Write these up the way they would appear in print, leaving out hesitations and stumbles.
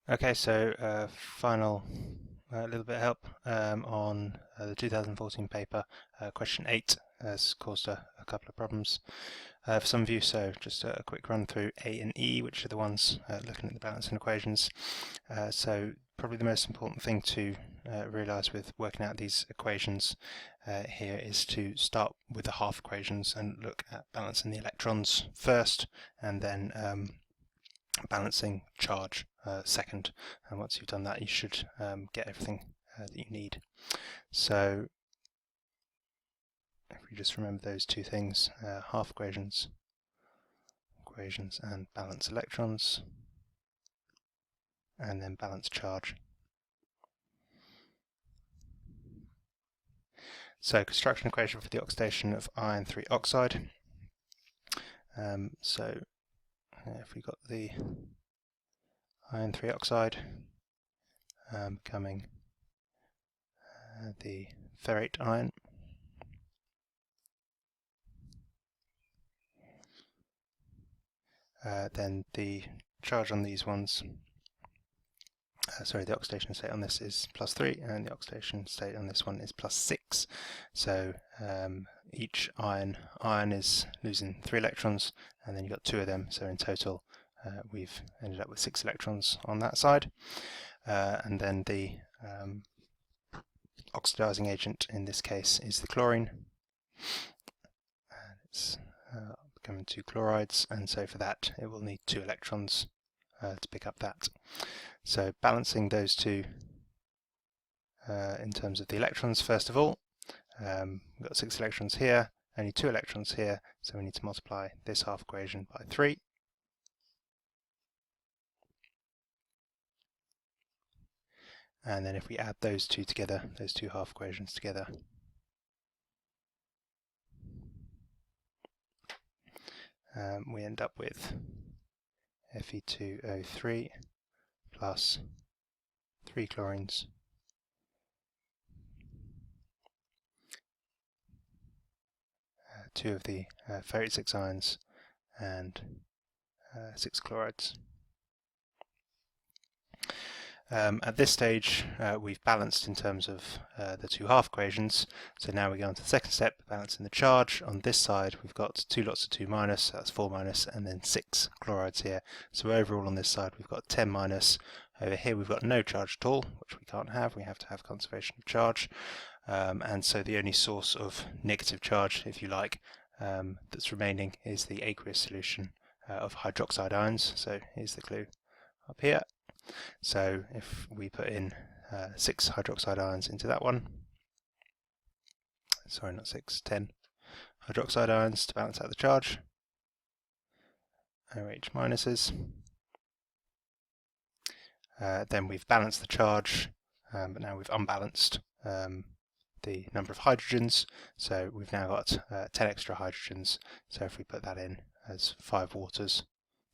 Okay, so final little bit of help on the 2014 paper. Question 8 has caused a couple of problems for some of you, so just a quick run through A and E, which are the ones looking at the balancing equations. So probably the most important thing to realise with working out these equations here is to start with the half equations and look at balancing the electrons first, and then balancing charge second, and once you've done that you should get everything that you need. So if we just remember those two things, half equations and balance electrons, and then balance charge. So construction equation for the oxidation of iron 3 oxide. So if we got the iron 3 oxide becoming the ferrate ion, then the charge on these ones, the oxidation state on this is +3, and the oxidation state on this one is +6. So each ion is losing 3 electrons, and then you've got 2 of them, so in total we've ended up with 6 electrons on that side. And then the oxidizing agent in this case is the chlorine, and it's becoming 2 chlorides, and so for that it will need 2 electrons to pick up that. So balancing those two in terms of the electrons, first of all, we've got 6 electrons here, only 2 electrons here, so we need to multiply this half equation by 3. And then if we add those two together, those two half equations together, we end up with Fe2O3 plus 3 chlorines two of the ferrate 6 ions and 6 chlorides. At this stage we've balanced in terms of the two half equations, so now we go on to the second step, balancing the charge. On this side we've got 2 lots of 2 minus, that's 4 minus, and then 6 chlorides here. So overall on this side we've got 10 minus. Over here we've got no charge at all, which we can't have, we have to have conservation of charge. And so the only source of negative charge, if you like, that's remaining is the aqueous solution of hydroxide ions. So here's the clue up here. So if we put in 6 hydroxide ions into that one, sorry, not 6, 10 hydroxide ions to balance out the charge, OH minuses. Then we've balanced the charge, but now we've unbalanced the number of hydrogens, so we've now got 10 extra hydrogens. So if we put that in as 5 waters,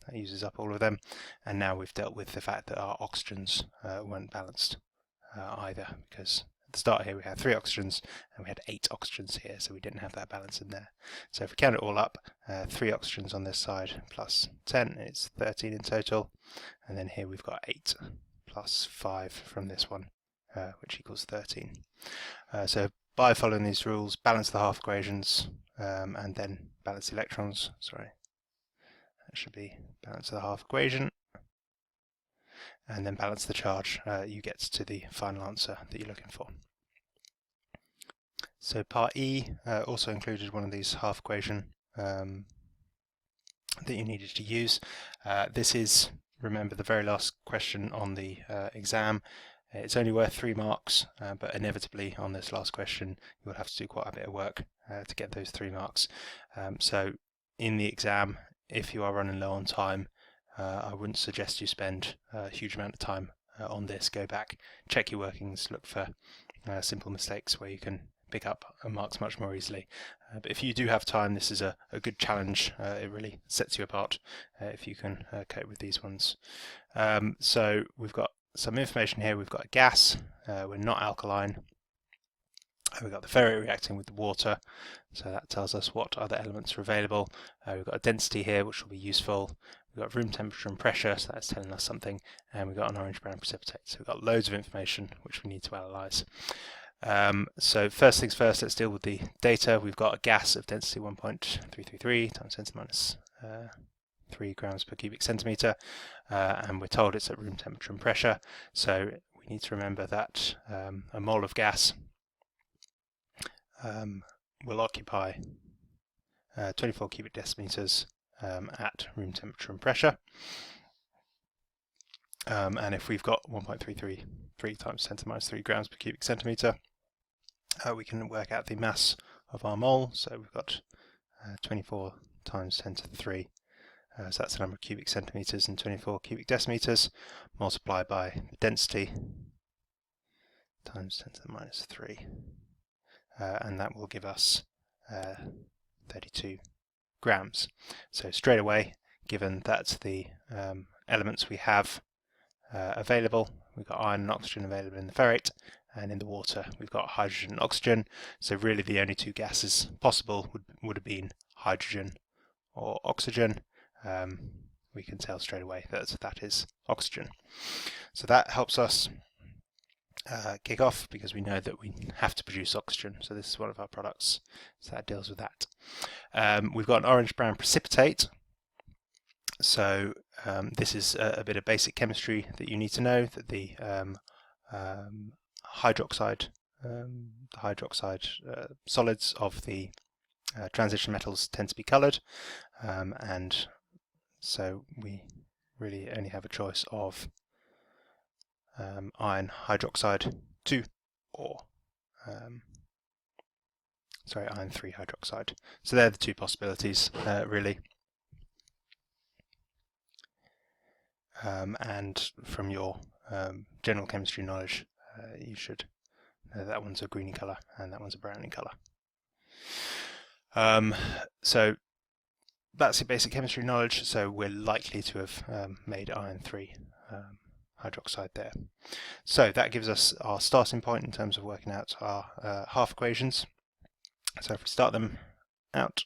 that uses up all of them, and now we've dealt with the fact that our oxygens weren't balanced either, because at the start here we had 3 oxygens and we had 8 oxygens here, so we didn't have that balance in there. So if we count it all up, 3 oxygens on this side plus 10 is 13 in total, and then here we've got 8 plus 5 from this one, which equals 13. So by following these rules, balance the half equations and then balance the electrons. Sorry, that should be balance the half equation and then balance the charge. You get to the final answer that you're looking for. So part E also included one of these half equation that you needed to use. This is, remember, the very last question on the exam. It's only worth 3 marks, but inevitably on this last question you'll have to do quite a bit of work to get those 3 marks. So in the exam, if you are running low on time, I wouldn't suggest you spend a huge amount of time on this. Go back, check your workings, look for simple mistakes where you can pick up marks much more easily. But if you do have time, this is a good challenge. It really sets you apart if you can cope with these ones. So we've got some information here. We've got a gas, we're not alkaline, We've got the ferrite reacting with the water, so that tells us what other elements are available. We've got a density here, which will be useful. We've got room temperature and pressure, so that's telling us something. And we've got an orange-brown precipitate, so we've got loads of information which we need to analyse. So first things first, let's deal with the data. We've got a gas of density 1.333 times 10 to the minus 3 grams per cubic centimetre, and we're told it's at room temperature and pressure. So we need to remember that a mole of gas will occupy 24 cubic decimeters at room temperature and pressure. And if we've got 1.333 times 10 to the minus 3 grams per cubic centimetre, we can work out the mass of our mole. So we've got 24 times 10 to the 3. So that's the number of cubic centimetres and 24 cubic decimeters multiplied by the density times 10 to the minus 3. And that will give us 32 grams. So straight away, given that the elements we have available, we've got iron and oxygen available in the ferrite, and in the water we've got hydrogen and oxygen. So really the only two gases possible would have been hydrogen or oxygen. We can tell straight away that that is oxygen. So that helps us kick off, because we know that we have to produce oxygen. So this is one of our products, so that deals with that. We've got an orange-brown precipitate. So this is a bit of basic chemistry that you need to know, that the hydroxide solids of the transition metals tend to be coloured, and so we really only have a choice of iron hydroxide 2 or iron 3 hydroxide. So they're the two possibilities really. And from your general chemistry knowledge, you should know that one's a greeny colour and that one's a browny colour. So that's your basic chemistry knowledge, so we're likely to have made iron 3 hydroxide there. So that gives us our starting point in terms of working out our half equations. So if we start them out,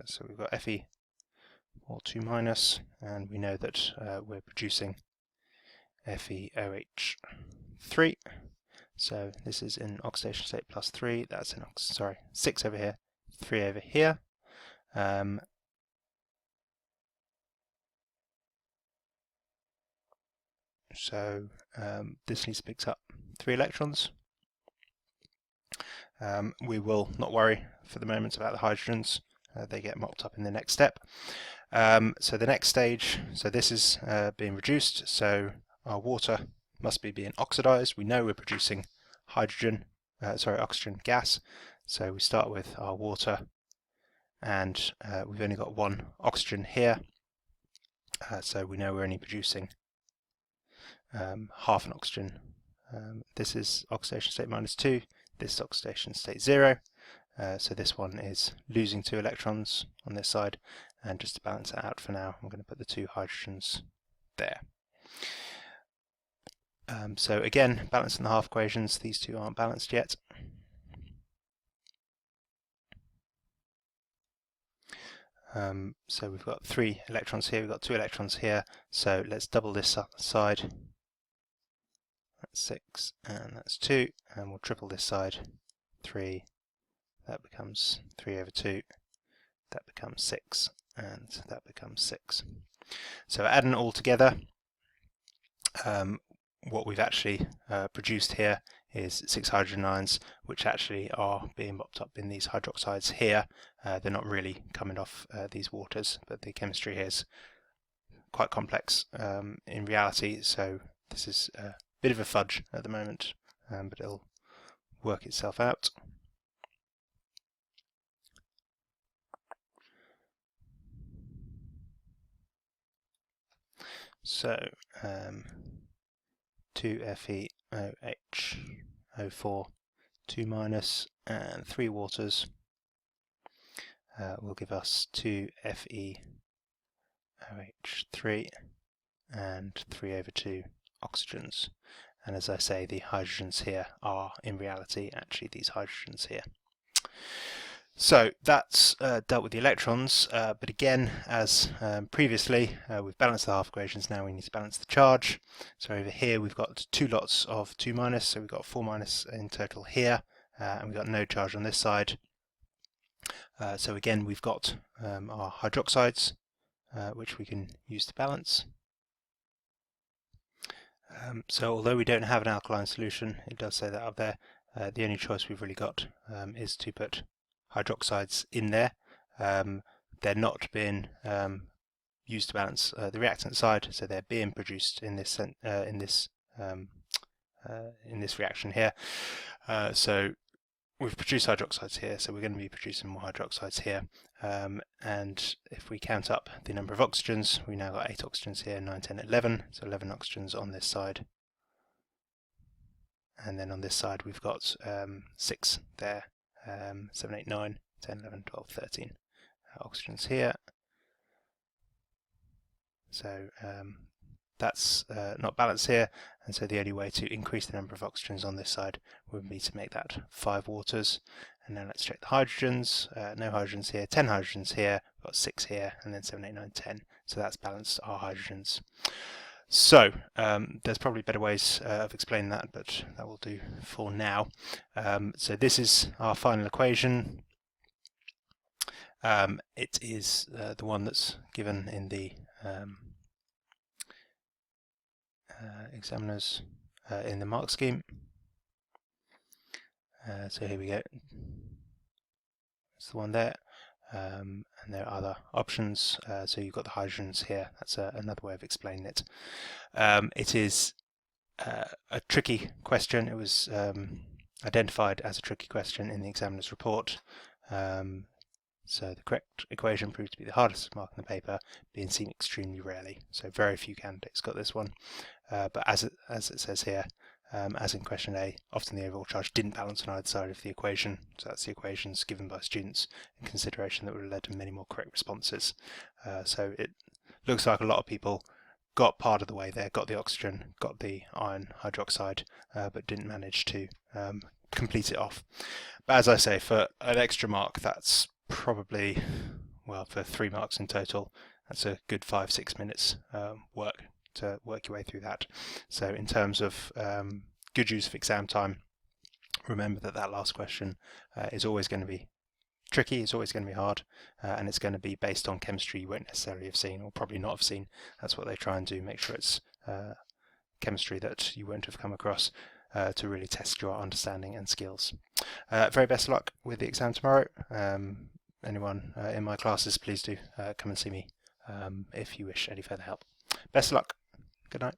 so we've got Fe or 2 minus, and we know that we're producing FeOH3. So this is in oxidation state plus 3. That's in 6 over here, 3 over here. So this needs to pick up 3 electrons. We will not worry for the moment about the hydrogens. They get mopped up in the next step. So the next stage, so this is being reduced, so our water must be being oxidized. We know we're producing oxygen gas, so we start with our water, and we've only got 1 oxygen here, so we know we're only producing half an oxygen. This is oxidation state minus 2, this is oxidation state 0, so this one is losing 2 electrons on this side, and just to balance it out for now, I'm going to put the 2 hydrogens there. So again, balancing the half equations, these two aren't balanced yet. So we've got 3 electrons here, we've got 2 electrons here, so let's double this side. That's 6, and that's 2, and we'll triple this side, 3, that becomes 3 over 2, that becomes 6, and that becomes 6. So adding it all together, what we've actually produced here is 6 hydrogen ions, which actually are being mopped up in these hydroxides here. They're not really coming off these waters, but the chemistry here is quite complex in reality, so this is a bit of a fudge at the moment, but it'll work itself out. So 2FeOH04, 2 minus, and 3 waters will give us 2FeOH3 and 3 over 2 oxygens. and as I say, the hydrogens here are in reality actually these hydrogens here. So that's dealt with the electrons, but again, as previously, we've balanced the half equations. Now we need to balance the charge. So over here we've got two lots of 2-, so we've got 4- in total here, and we've got no charge on this side. So again, we've got our hydroxides, which we can use to balance. So although we don't have an alkaline solution, it does say that up there. The only choice we've really got is to put hydroxides in there. They're not being used to balance the reactant side, so they're being produced in this reaction here. So we've produced hydroxides here, so we're going to be producing more hydroxides here. And if we count up the number of oxygens, we now got 8 oxygens here, 9, 10, 11, so 11 oxygens on this side. And then on this side we've got 6 there, 7, 8, 9, 10, 11, 12, 13 oxygens here. So that's not balanced here, and so the only way to increase the number of oxygens on this side would be to make that 5 waters. And now let's check the hydrogens. No hydrogens here, 10 hydrogens here, we've got 6 here, and then 7, 8, 9, 10. So that's balanced our hydrogens. So there's probably better ways of explaining that, but that will do for now. So this is our final equation. It is the one that's given in the examiners in the mark scheme. So here we go. It's the one there. And there are other options, so you've got the hydrogens here. That's another way of explaining it. It is a tricky question. It was identified as a tricky question in the examiner's report. So the correct equation proved to be the hardest mark in the paper, being seen extremely rarely. So very few candidates got this one. But as it says here, as in question A, often the overall charge didn't balance on either side of the equation. So that's the equations given by students in consideration that would have led to many more correct responses. So it looks like a lot of people got part of the way there, got the oxygen, got the iron hydroxide, but didn't manage to complete it off. But as I say, for an extra mark, that's probably, well, for 3 marks in total, that's a good 5-6 minutes work to work your way through that. So in terms of good use of exam time, remember that that last question is always going to be tricky, it's always going to be hard, and it's going to be based on chemistry you won't necessarily have seen, or probably not have seen. That's what they try and do, make sure it's chemistry that you won't have come across, to really test your understanding and skills. Very best of luck with the exam tomorrow. Anyone in my classes, please do come and see me if you wish any further help. Best of luck. Good night.